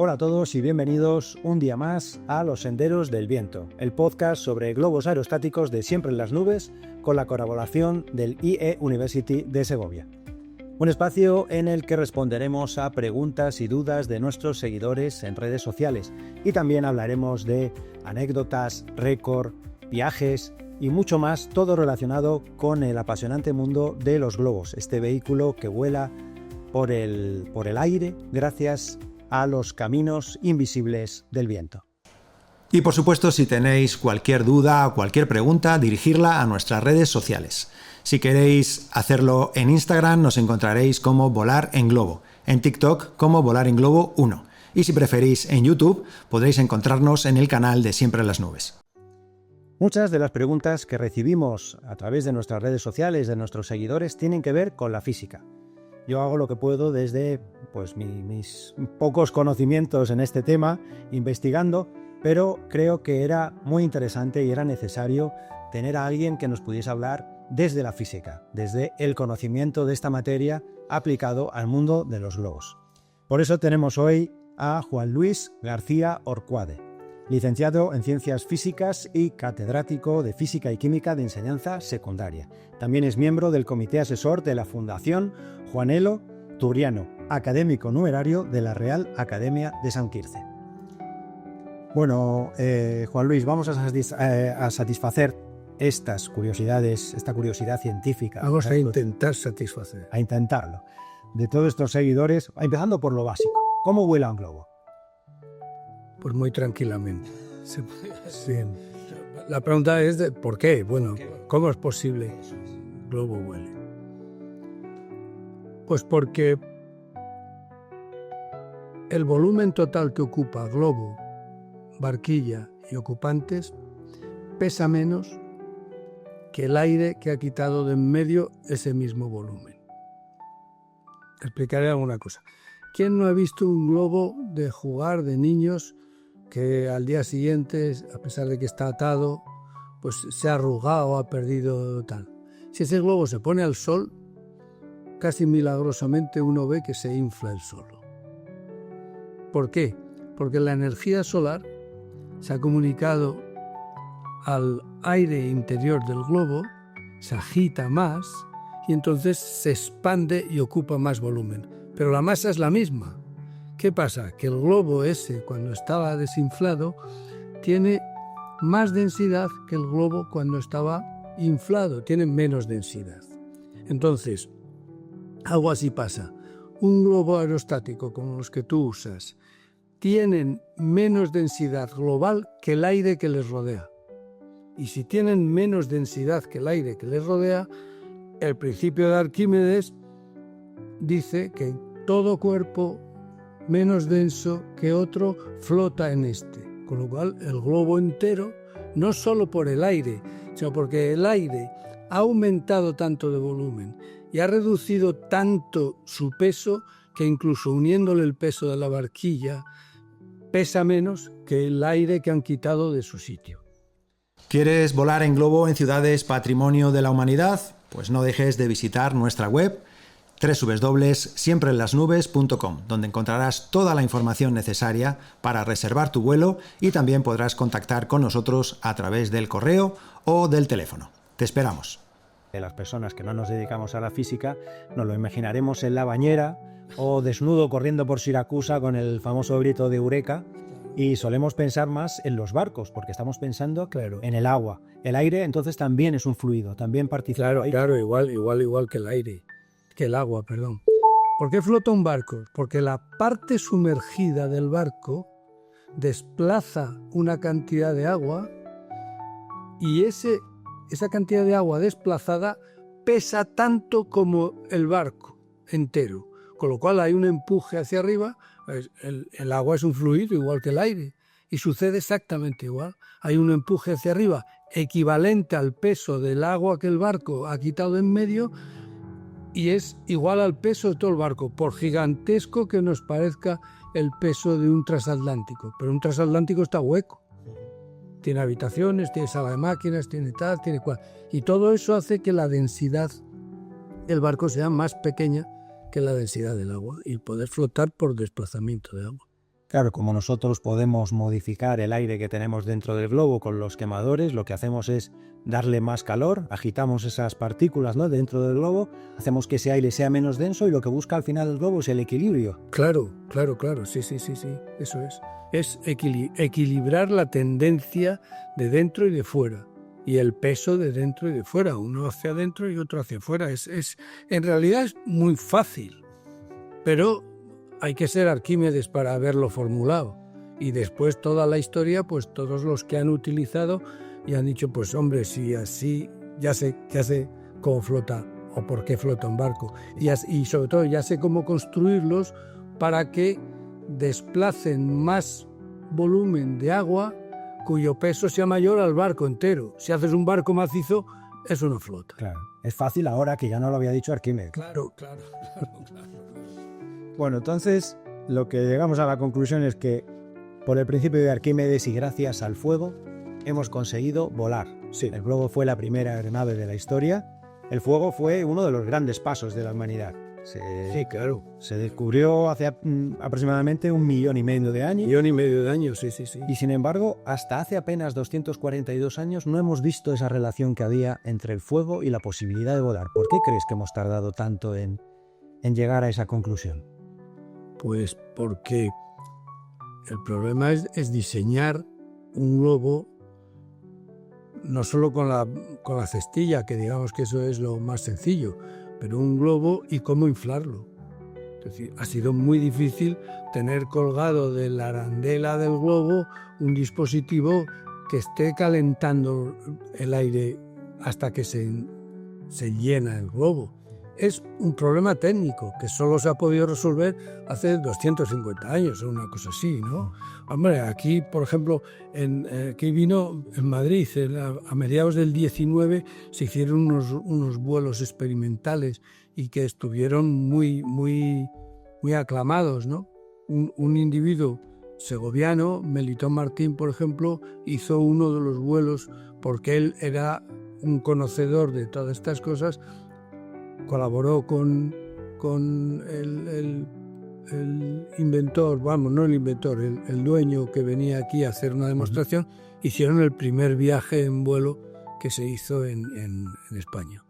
Hola a todos y bienvenidos un día más a Los Senderos del Viento, el podcast sobre globos aerostáticos de Siempre en las Nubes con la colaboración del IE University de Segovia. Un espacio en el que responderemos a preguntas y dudas de nuestros seguidores en redes sociales y también hablaremos de anécdotas, récord, viajes y mucho más, todo relacionado con el apasionante mundo de los globos, este vehículo que vuela por el aire gracias a los caminos invisibles del viento. Y por supuesto, si tenéis cualquier duda o cualquier pregunta, dirigirla a nuestras redes sociales. Si queréis hacerlo en Instagram, nos encontraréis como Volar en Globo, en TikTok como Volar en Globo 1. Y si preferís en YouTube, podréis encontrarnos en el canal de Siempre en las Nubes. Muchas de las preguntas que recibimos a través de nuestras redes sociales, de nuestros seguidores, tienen que ver con la física. Yo hago lo que puedo desde mis pocos conocimientos en este tema, investigando, pero creo que era muy interesante y era necesario tener a alguien que nos pudiese hablar desde la física, desde el conocimiento de esta materia aplicado al mundo de los globos. Por eso tenemos hoy a Juan Luis García Orcuade, licenciado en Ciencias Físicas y catedrático de Física y Química de Enseñanza Secundaria. También es miembro del comité asesor de la Fundación Juanelo Turiano, académico numerario de la Real Academia de San Quirce. Bueno, Juan Luis, vamos a satisfacer estas curiosidades, esta curiosidad científica. Vamos a intentar satisfacer. A intentarlo. De todos estos seguidores, empezando por lo básico. ¿Cómo vuela un globo? Pues muy tranquilamente. Sí. La pregunta es ¿por qué? Bueno, ¿cómo es posible que el globo vuele? Pues porque el volumen total que ocupa globo, barquilla y ocupantes pesa menos que el aire que ha quitado de en medio ese mismo volumen. Explicaré alguna cosa. ¿Quién no ha visto un globo de jugar de niños que al día siguiente, a pesar de que está atado, pues se ha arrugado o ha perdido tal? Si ese globo se pone al sol, casi milagrosamente uno ve que se infla el solo. ¿Por qué? Porque la energía solar se ha comunicado al aire interior del globo, se agita más y entonces se expande y ocupa más volumen. Pero la masa es la misma. ¿Qué pasa? Que el globo ese, cuando estaba desinflado, tiene más densidad que el globo cuando estaba inflado, tiene menos densidad. Entonces, algo así pasa. Un globo aerostático como los que tú usas tienen menos densidad global que el aire que les rodea. Y si tienen menos densidad que el aire que les rodea, el principio de Arquímedes dice que todo cuerpo menos denso que otro flota en este. Con lo cual, el globo entero, no solo por el aire, sino porque el aire ha aumentado tanto de volumen y ha reducido tanto su peso que incluso uniéndole el peso de la barquilla, pesa menos que el aire que han quitado de su sitio. ¿Quieres volar en globo en ciudades patrimonio de la humanidad? Pues no dejes de visitar nuestra web www.siempreenlasnubes.com, donde encontrarás toda la información necesaria para reservar tu vuelo y también podrás contactar con nosotros a través del correo o del teléfono. Te esperamos. Las personas que no nos dedicamos a la física nos lo imaginaremos en la bañera o desnudo corriendo por Siracusa con el famoso grito de Eureka, y solemos pensar más en los barcos porque estamos pensando en el agua. El aire entonces también es un fluido, también participa. Claro, igual que el aire. Que el agua, perdón. ¿Por qué flota un barco? Porque la parte sumergida del barco desplaza una cantidad de agua y esa cantidad de agua desplazada pesa tanto como el barco entero, con lo cual hay un empuje hacia arriba. El agua es un fluido igual que el aire y sucede exactamente igual. Hay un empuje hacia arriba equivalente al peso del agua que el barco ha quitado de en medio y es igual al peso de todo el barco, por gigantesco que nos parezca el peso de un transatlántico. Pero un transatlántico está hueco. Tiene habitaciones, tiene sala de máquinas, tiene tal, tiene cual. Y todo eso hace que la densidad del barco sea más pequeña que la densidad del agua y poder flotar por desplazamiento de agua. Claro, como nosotros podemos modificar el aire que tenemos dentro del globo con los quemadores, lo que hacemos es darle más calor, agitamos esas partículas, ¿no?, dentro del globo, hacemos que ese aire sea menos denso y lo que busca al final el globo es el equilibrio. Claro, sí, eso es. Es equilibrar la tendencia de dentro y de fuera, y el peso de dentro y de fuera, uno hacia adentro y otro hacia afuera. En realidad es muy fácil, pero hay que ser Arquímedes para haberlo formulado. Y después toda la historia, pues todos los que han utilizado y han dicho, pues hombre, si así ya sé cómo flota o por qué flota un barco. Y sobre todo ya sé cómo construirlos para que desplacen más volumen de agua cuyo peso sea mayor al barco entero. Si haces un barco macizo, eso no flota. Claro, es fácil ahora que ya no lo había dicho Arquímedes. Claro. Bueno, entonces lo que llegamos a la conclusión es que por el principio de Arquímedes y gracias al fuego hemos conseguido volar. Sí. El globo fue la primera aeronave de la historia. El fuego fue uno de los grandes pasos de la humanidad. Sí, claro. Se descubrió hace aproximadamente 1,5 millones de años. 1,5 millones de años, sí. Y sin embargo, hasta hace apenas 242 años no hemos visto esa relación que había entre el fuego y la posibilidad de volar. ¿Por qué crees que hemos tardado tanto en llegar a esa conclusión? Pues porque el problema es diseñar un globo no solo con la cestilla, que digamos que eso es lo más sencillo, pero un globo y cómo inflarlo. Es decir, ha sido muy difícil tener colgado de la arandela del globo un dispositivo que esté calentando el aire hasta que se llena el globo. Es un problema técnico que solo se ha podido resolver hace 250 años o una cosa así, ¿no? Hombre, aquí, por ejemplo, aquí vino en Madrid, a mediados del 19, se hicieron unos vuelos experimentales y que estuvieron muy aclamados, ¿no? Un individuo segoviano, Melitón Martín, por ejemplo, hizo uno de los vuelos porque él era un conocedor de todas estas cosas. Colaboró con el inventor, no el inventor, el dueño que venía aquí a hacer una demostración. Hicieron el primer viaje en vuelo que se hizo en España.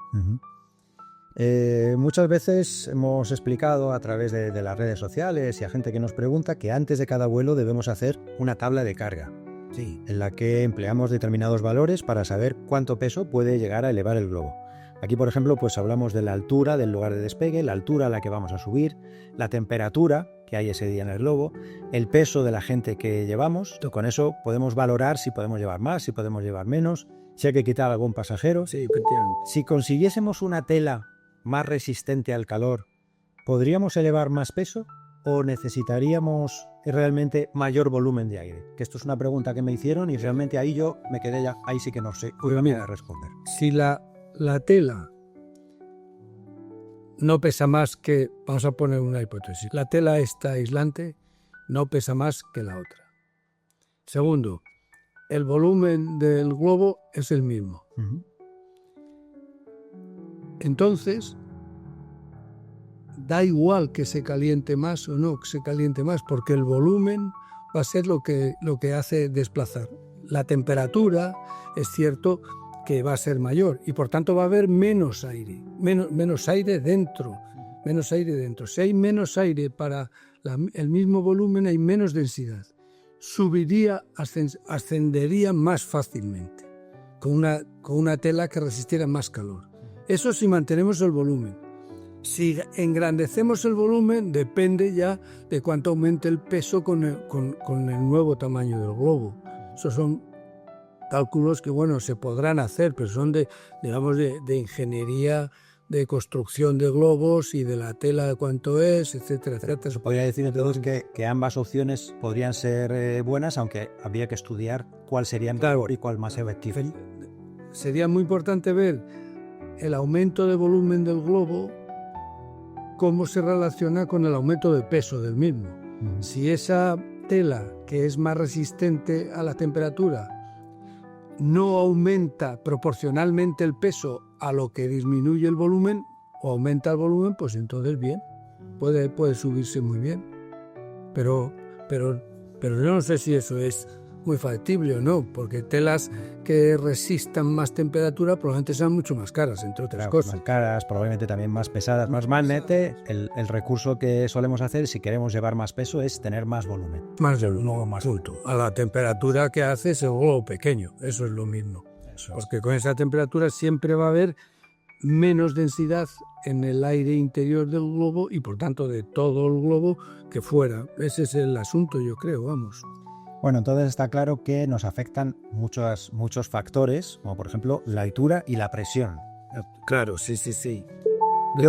Muchas veces hemos explicado a través de las redes sociales y a gente que nos pregunta que antes de cada vuelo debemos hacer una tabla de carga, Sí. en la que empleamos determinados valores para saber cuánto peso puede llegar a elevar el globo. Aquí, por ejemplo, pues hablamos de la altura del lugar de despegue, la altura a la que vamos a subir, la temperatura que hay ese día en el globo, el peso de la gente que llevamos. Con eso podemos valorar si podemos llevar más, si podemos llevar menos, si hay que quitar algún pasajero. Sí, efectivamente. Si consiguiésemos una tela más resistente al calor, ¿podríamos elevar más peso o necesitaríamos realmente mayor volumen de aire? Que esto es una pregunta que me hicieron y realmente ahí yo me quedé ya, ahí sí que no sé responder. Si la tela no pesa más que, vamos a poner una hipótesis, la tela esta aislante no pesa más que la otra. Segundo, el volumen del globo es el mismo. Entonces, da igual que se caliente más o no que se caliente más, porque el volumen va a ser lo que hace desplazar. La temperatura, es cierto, que va a ser mayor y por tanto va a haber menos aire dentro. Si hay menos aire para el mismo volumen, hay menos densidad. Ascendería más fácilmente con una tela que resistiera más calor. Eso si mantenemos el volumen. Si engrandecemos el volumen, depende ya de cuánto aumente el peso con el nuevo tamaño del globo. Esos son cálculos que, se podrán hacer, pero son de ingeniería, de construcción de globos y de la tela de cuánto es, etcétera, etcétera. Se podría decir entonces que ambas opciones podrían ser buenas, aunque habría que estudiar cuál sería mejor y cuál más efectivo. Sería muy importante ver el aumento de volumen del globo, cómo se relaciona con el aumento de peso del mismo. Si esa tela, que es más resistente a la temperatura, no aumenta proporcionalmente el peso a lo que disminuye el volumen, o aumenta el volumen, pues entonces bien, puede subirse muy bien. Pero Pero yo no sé si eso es muy factible o no, porque telas que resistan más temperatura probablemente sean mucho más caras, entre otras cosas. Más caras, probablemente también más pesadas, más magnete. El recurso que solemos hacer si queremos llevar más peso es tener más volumen. Más de uno más alto. A la temperatura que hace ese globo pequeño, eso es lo mismo. Porque con esa temperatura siempre va a haber menos densidad en el aire interior del globo y por tanto de todo el globo que fuera. Ese es el asunto, yo creo, vamos. Bueno, entonces está claro que nos afectan muchos factores, como por ejemplo la altura y la presión. Claro, sí. ¿Qué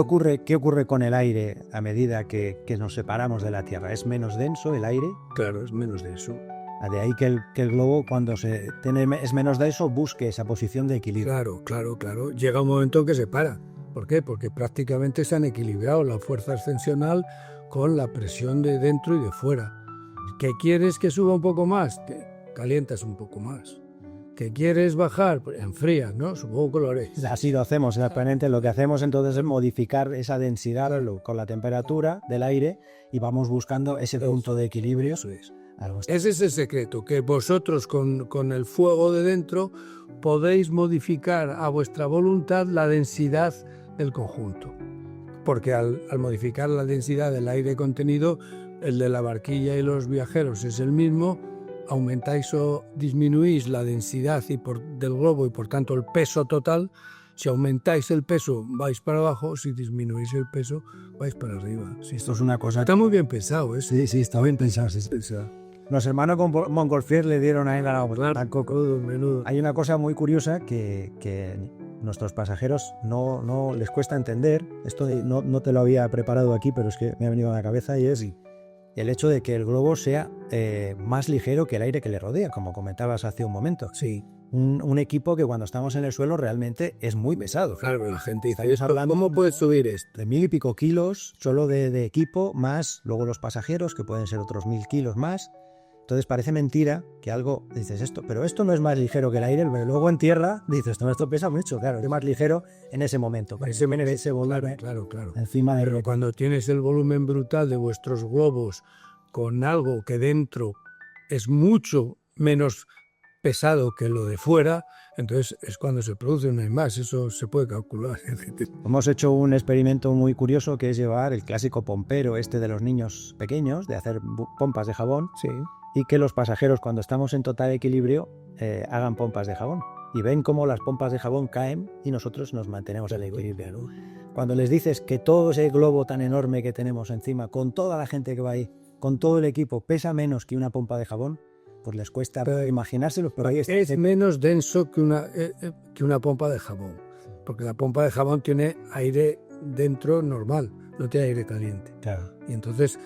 ocurre con el aire a medida que nos separamos de la Tierra? ¿Es menos denso el aire? Claro, es menos denso. De ahí que el globo, cuando es menos denso, busque esa posición de equilibrio. Claro. Llega un momento en que se para. ¿Por qué? Porque prácticamente se han equilibrado la fuerza ascensional con la presión de dentro y de fuera. ¿Que quieres que suba un poco más? Te calientas un poco más. ¿Que quieres bajar? Pues enfrías, ¿no? Supongo que lo haréis. Así lo hacemos, exactamente. Lo que hacemos entonces es modificar esa densidad con la temperatura del aire y vamos buscando ese punto de equilibrio. Eso es. Ese es el secreto, que vosotros con el fuego de dentro podéis modificar a vuestra voluntad la densidad del conjunto. Porque al modificar la densidad del aire contenido, el de la barquilla y los viajeros es el mismo, aumentáis o disminuís la densidad del globo y por tanto el peso total. Si aumentáis el peso vais para abajo, si disminuís el peso vais para arriba. Sí, esto es una cosa... Está muy bien pensado, ¿eh? Sí, está bien pensado. Sí. Los hermanos Montgolfier le dieron a él a coco. Menudo. Hay una cosa muy curiosa que nuestros pasajeros no les cuesta entender. Esto no te lo había preparado aquí, pero es que me ha venido a la cabeza y es el hecho de que el globo sea más ligero que el aire que le rodea, como comentabas hace un momento. Sí. Un equipo que cuando estamos en el suelo realmente es muy pesado. Claro, la gente dice, ¿cómo puedes subir esto? De 1000 y pico kilos solo de equipo, más luego los pasajeros, que pueden ser otros 1000 kilos más. Entonces parece mentira que algo, dices esto, pero esto no es más ligero que el aire, pero luego en tierra dices, esto pesa mucho, claro, es más ligero en ese momento. Ese volumen, claro. Encima de... Pero cuando tienes el volumen brutal de vuestros globos con algo que dentro es mucho menos pesado que lo de fuera, entonces es cuando se produce una más, eso se puede calcular. Hemos hecho un experimento muy curioso que es llevar el clásico pompero de los niños pequeños, de hacer pompas de jabón, sí. Y que los pasajeros cuando estamos en total equilibrio hagan pompas de jabón. Y ven cómo las pompas de jabón caen y nosotros nos mantenemos en equilibrio, ¿no? Cuando les dices que todo ese globo tan enorme que tenemos encima, con toda la gente que va ahí, con todo el equipo, pesa menos que una pompa de jabón, pues les cuesta imaginárselo, pero ahí está. Es menos denso que una pompa de jabón, porque la pompa de jabón tiene aire dentro normal, no tiene aire caliente. Claro. Y entonces,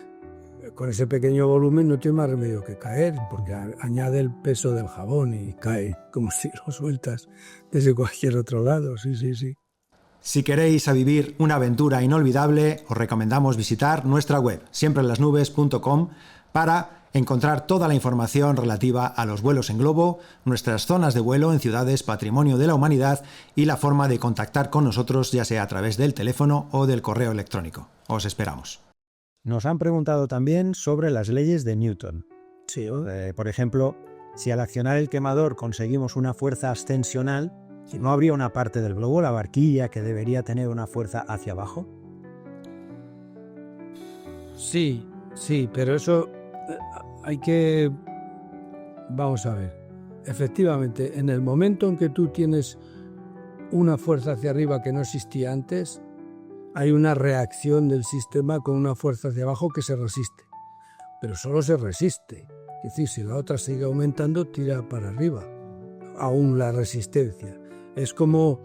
con ese pequeño volumen no tiene más remedio que caer, porque añade el peso del jabón y cae como si lo sueltas desde cualquier otro lado. Sí. Si queréis vivir una aventura inolvidable, os recomendamos visitar nuestra web, siempreenlasnubes.com, para encontrar toda la información relativa a los vuelos en globo, nuestras zonas de vuelo en ciudades Patrimonio de la Humanidad y la forma de contactar con nosotros, ya sea a través del teléfono o del correo electrónico. Os esperamos. Nos han preguntado también sobre las leyes de Newton. Sí. Por ejemplo, si al accionar el quemador conseguimos una fuerza ascensional, ¿no habría una parte del globo, la barquilla, que debería tener una fuerza hacia abajo? Sí, pero eso hay que... Vamos a ver. Efectivamente, en el momento en que tú tienes una fuerza hacia arriba que no existía antes, hay una reacción del sistema con una fuerza hacia abajo que se resiste. Pero solo se resiste. Es decir, si la otra sigue aumentando, tira para arriba. Aún la resistencia. Es como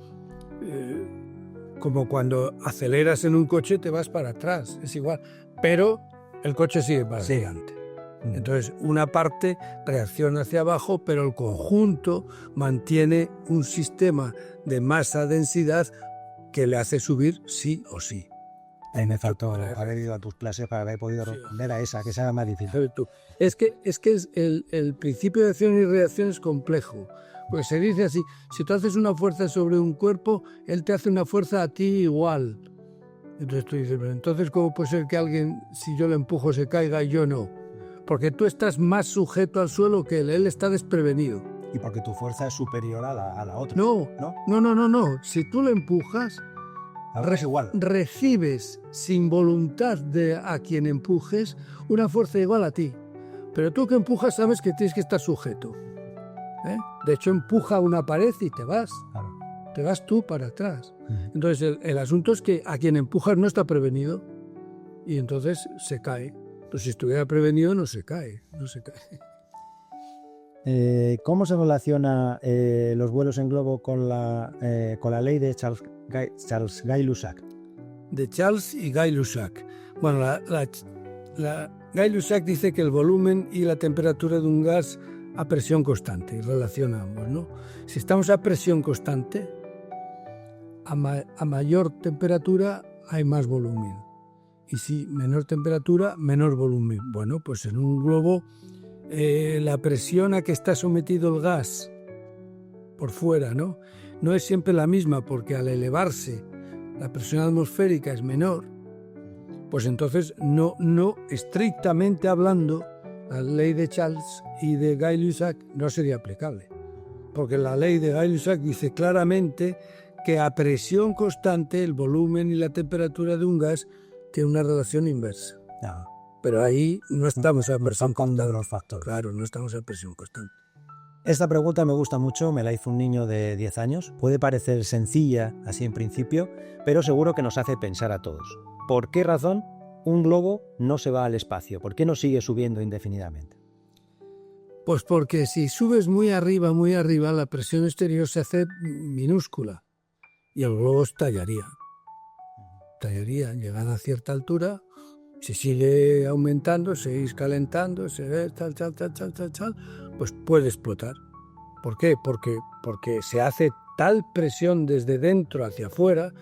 cuando aceleras en un coche, te vas para atrás. Es igual. Pero el coche sigue para adelante. Entonces, una parte reacciona hacia abajo, pero el conjunto mantiene un sistema de masa-densidad que le hace subir sí o sí. Ahí me faltó haber ido a tus clases para haber podido responder a esa, que sea más difícil. Es que el principio de acción y reacción es complejo. Porque se dice así, si tú haces una fuerza sobre un cuerpo, él te hace una fuerza a ti igual. Entonces tú dices, pero entonces ¿cómo puede ser que alguien, si yo le empujo, se caiga y yo no? porque tú estás más sujeto al suelo que él está desprevenido. Y porque tu fuerza es superior a la otra. No, ¿No? no. Si tú le empujas, Ahora es igual. recibes sin voluntad de a quien empujes una fuerza igual a ti. Pero tú que empujas sabes que tienes que estar sujeto. ¿Eh? De hecho, empuja una pared y te vas. Claro. Te vas tú para atrás. Entonces, el asunto es que a quien empujas no está prevenido y entonces se cae. Entonces, si estuviera prevenido, no se cae. ¿Cómo se relaciona los vuelos en globo con la ley de Charles Gay-Lussac? De Charles y Gay-Lussac. Bueno, Gay-Lussac dice que el volumen y la temperatura de un gas a presión constante, y relaciona ambos, ¿no? Si estamos a presión constante, a mayor temperatura hay más volumen. Y si menor temperatura, menor volumen. Bueno, pues en un globo la presión a que está sometido el gas por fuera, ¿no? No es siempre la misma, porque al elevarse la presión atmosférica es menor, pues entonces no estrictamente hablando, la ley de Charles y de Gay-Lussac no sería aplicable, porque la ley de Gay-Lussac dice claramente que a presión constante el volumen y la temperatura de un gas tienen una relación inversa. No. Pero ahí no estamos a presión constante. constante. Los factores. Claro, no estamos a presión constante. Esta pregunta me gusta mucho, me la hizo un niño de 10 años. Puede parecer sencilla así en principio, pero seguro que nos hace pensar a todos. ¿Por qué razón un globo no se va al espacio? ¿Por qué no sigue subiendo indefinidamente? Pues porque si subes muy arriba, la presión exterior se hace minúscula y el globo estallaría. Llegada a cierta altura, si sigue aumentando, seguís calentando, pues puede explotar. ¿Por qué? Porque se hace tal presión desde dentro hacia afuera,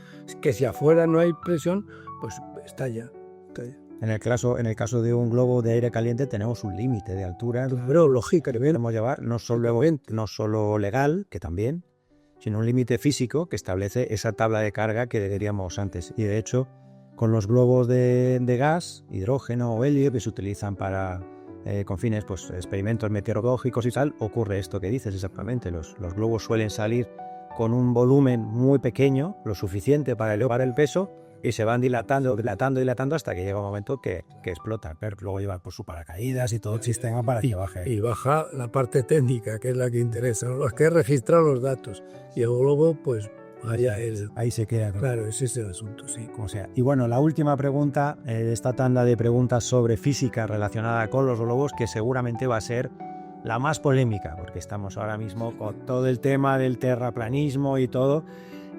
que si afuera no hay presión, pues estalla. En el caso de un globo de aire caliente tenemos un límite de altura. Pero lógica, que podemos llevar no solo legal, que también, sino un límite físico que establece esa tabla de carga que diríamos antes. Y de hecho, con los globos de gas, hidrógeno o helio, que se utilizan para con fines, pues, experimentos meteorológicos y tal, ocurre esto que dices exactamente. Los globos suelen salir con un volumen muy pequeño, lo suficiente para elevar el peso, y se van dilatando hasta que llega un momento que explota. Pero luego lleva pues, su paracaídas y todo el sistema para que baje. Y baja la parte técnica, que es la que interesa, ¿no? Los que registrar los datos. Y luego, pues, ahí se queda. Claro, ese es el asunto, sí. Como sea. Y bueno, la última pregunta de esta tanda de preguntas sobre física relacionada con los globos, que seguramente va a ser la más polémica, porque estamos ahora mismo con todo el tema del terraplanismo y todo,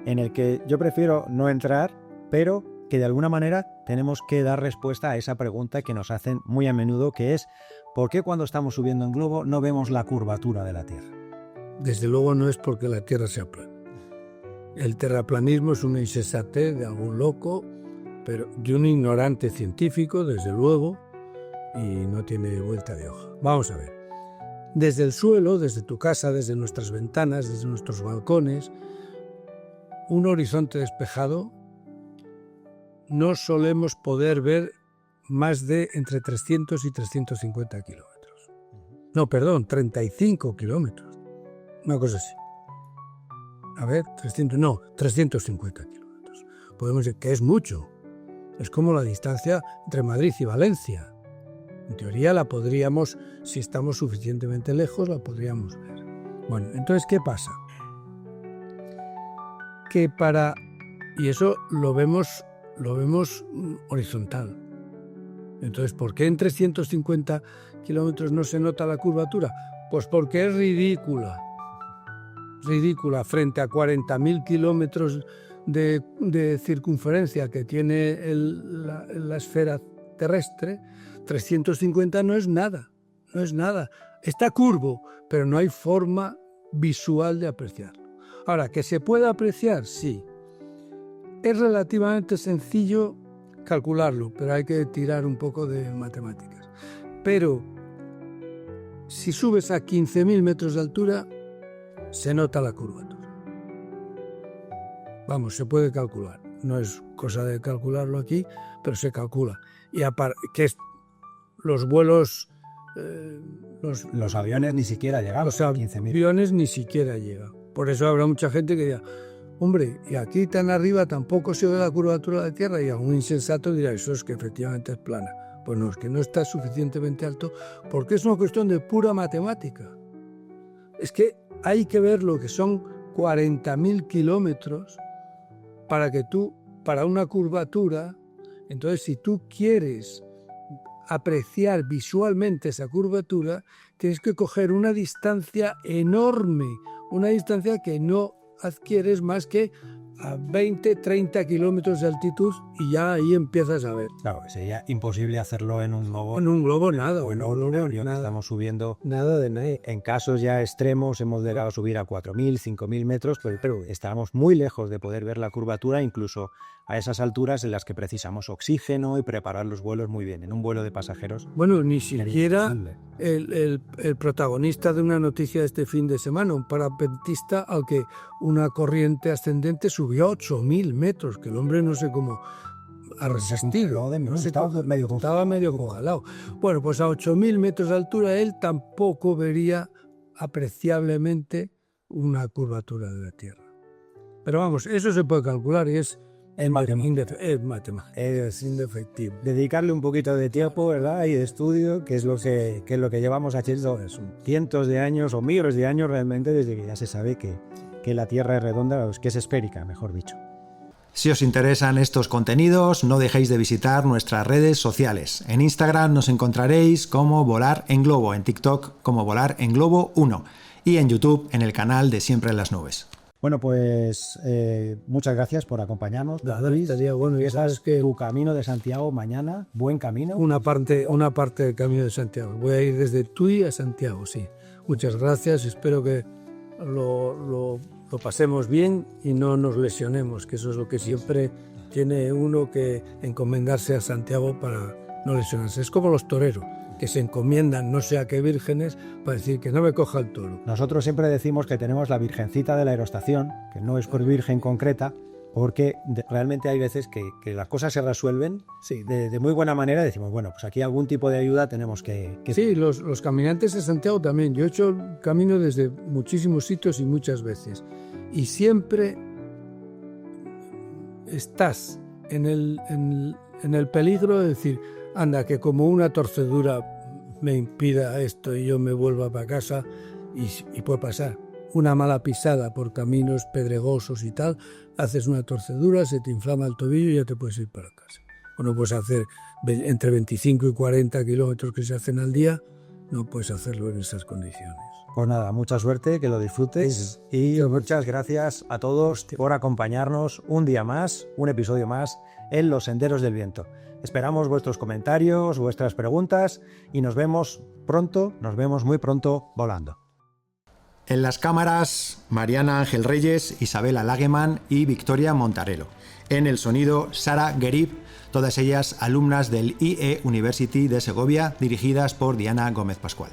en el que yo prefiero no entrar, pero que de alguna manera tenemos que dar respuesta a esa pregunta que nos hacen muy a menudo, que es ¿por qué cuando estamos subiendo en globo no vemos la curvatura de la Tierra? Desde luego no es porque la Tierra sea plana. El terraplanismo es una insensatez de algún loco, pero de un ignorante científico, desde luego, y no tiene vuelta de hoja. Vamos a ver. Desde el suelo, desde tu casa, desde nuestras ventanas, desde nuestros balcones, un horizonte despejado, no solemos poder ver más de entre 300 y 350 kilómetros. No, perdón, 35 kilómetros. Una cosa así. A ver, 350 kilómetros. Podemos decir que es mucho. Es como la distancia entre Madrid y Valencia. En teoría la podríamos, si estamos suficientemente lejos, la podríamos ver. Bueno, entonces, ¿qué pasa? Y eso lo vemos horizontal. Entonces, ¿por qué en 350 kilómetros no se nota la curvatura? Pues porque es ridícula frente a 40.000 kilómetros de circunferencia que tiene la esfera terrestre. 350 no es nada. Está curvo, pero no hay forma visual de apreciarlo. Ahora, ¿que se puede apreciar? Sí. Es relativamente sencillo calcularlo, pero hay que tirar un poco de matemáticas. Pero si subes a 15.000 metros de altura, se nota la curvatura. Vamos, se puede calcular. No es cosa de calcularlo aquí, pero se calcula. Y que los vuelos Los aviones ni siquiera llegan. Los 15.000. aviones ni siquiera llegan. Por eso habrá mucha gente que dirá, hombre, y aquí tan arriba tampoco se ve la curvatura de la Tierra, y algún insensato dirá, eso es que efectivamente es plana. Pues no, es que no está suficientemente alto, porque es una cuestión de pura matemática. Es que hay que ver lo que son 40.000 kilómetros para una curvatura. Entonces, si tú quieres apreciar visualmente esa curvatura, tienes que coger una distancia enorme, una distancia que no adquieres más que a 20, 30 kilómetros de altitud, y ya ahí empiezas a ver. Claro, sería imposible hacerlo en un globo. En un globo nada. O en un avión, estamos subiendo. Nada de nada. En casos ya extremos hemos llegado a subir a 4.000, 5.000 metros, pero estábamos muy lejos de poder ver la curvatura, incluso a esas alturas en las que precisamos oxígeno y preparar los vuelos muy bien. En un vuelo de pasajeros. Bueno, ni siquiera el protagonista de una noticia de este fin de semana, un parapentista al que una corriente ascendente subió a 8.000 metros, que el hombre no sé cómo ha resistido. Estaba medio congelado. Bueno, pues a 8.000 metros de altura él tampoco vería apreciablemente una curvatura de la Tierra. Pero vamos, eso se puede calcular y es matemática. Es indefectible. Dedicarle un poquito de tiempo, ¿verdad? Y de estudio, que es lo que llevamos haciendo cientos de años o miles de años realmente, desde que ya se sabe que la Tierra es redonda, que es esférica, mejor dicho. Si os interesan estos contenidos, no dejéis de visitar nuestras redes sociales. En Instagram nos encontraréis como Volar en Globo, en TikTok como Volar en Globo 1 y en YouTube en el canal de Siempre en las Nubes. Bueno, pues muchas gracias por acompañarnos. Estaría bueno, ya sabes que tu camino de Santiago mañana, buen camino. Una parte del camino de Santiago. Voy a ir desde Tui a Santiago, sí. Muchas gracias, espero que lo pasemos bien y no nos lesionemos, que eso es lo que siempre tiene uno que encomendarse a Santiago para no lesionarse. Es como los toreros, que se encomiendan no sé a qué vírgenes para decir que no me coja el toro. Nosotros siempre decimos que tenemos la virgencita de la aeroestación, que no es por virgen concreta, porque realmente hay veces que las cosas se resuelven de muy buena manera. Decimos, bueno, pues aquí algún tipo de ayuda tenemos que... Sí, los caminantes de Santiago también. Yo he hecho el camino desde muchísimos sitios y muchas veces. Y siempre estás en el peligro de decir, anda, que como una torcedura me impida esto y yo me vuelva para casa, y puede pasar. Una mala pisada por caminos pedregosos y tal, haces una torcedura, se te inflama el tobillo y ya te puedes ir para casa. O no puedes hacer entre 25 y 40 kilómetros que se hacen al día, no puedes hacerlo en esas condiciones. Pues nada, mucha suerte, que lo disfrutes y muchas gracias a todos por acompañarnos un día más, un episodio más en Los Senderos del Viento. Esperamos vuestros comentarios, vuestras preguntas y nos vemos muy pronto volando. En las cámaras, Mariana Ángel Reyes, Isabela Lageman y Victoria Montarello. En el sonido, Sara Gerib, todas ellas alumnas del IE University de Segovia, dirigidas por Diana Gómez Pascual.